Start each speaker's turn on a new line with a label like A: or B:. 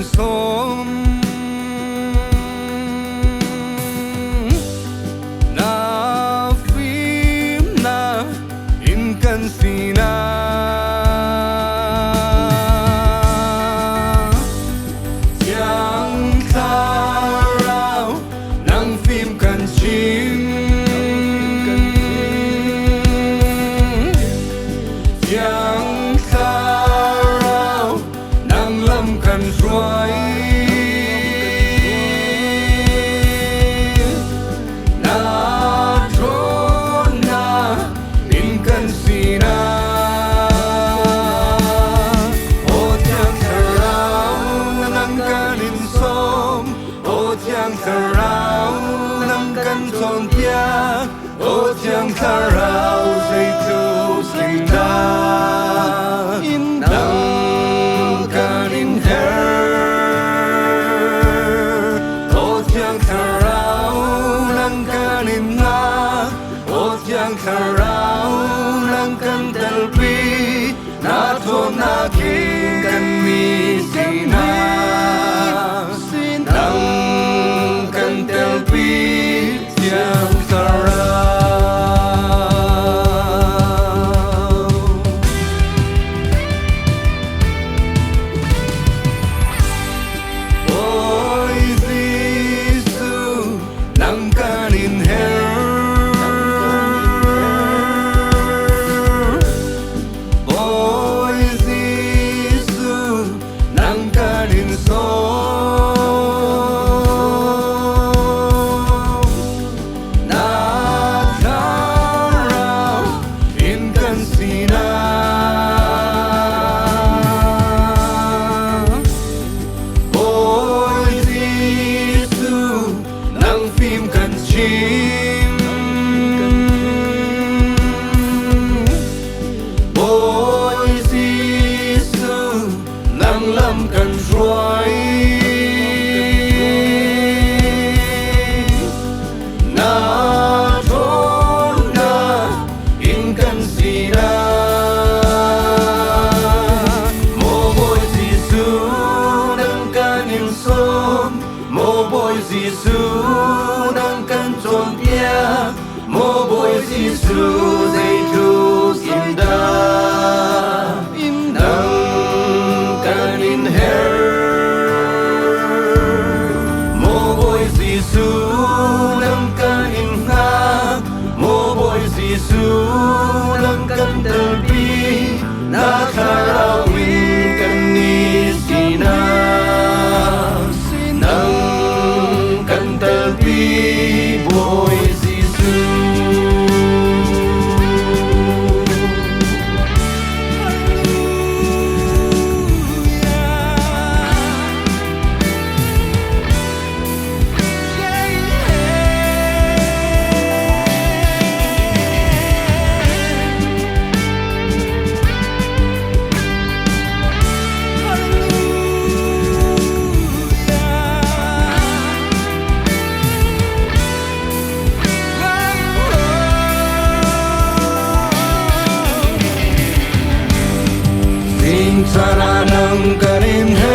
A: som na phim na in kan sina yang tarau nang phim kan chim yang tarau nang lam kan ruai na trona in kan sina o tiang tarau nang kan in som o tiang tarau nang kan ton pia o tiang tarau say tu slinda in nang kan in her o tiang tarau nang kan in na o tiang tarau nang kan telpi na thon na king kan mi sina nang kan telpi tiang tarau Ôi Giêsu nang kan in her Ôi Giêsu nang kan in som na tarau in kan sina Ôi Giêsu nang phim kan chim Ôi Giêsu nang lam kan ruai na trona in kan sina Mo boy Giêsu nang kan in som Mo boy Giêsu nang kan chon pia Mo boy Giêsu dây tu slinda nang kan in her Mo boy Giêsu nang kan in na Mo boy Giêsu nang kan telpi na tarau in kan ni sina nang kan telpi boy Giêsu Sing sana nang kan in her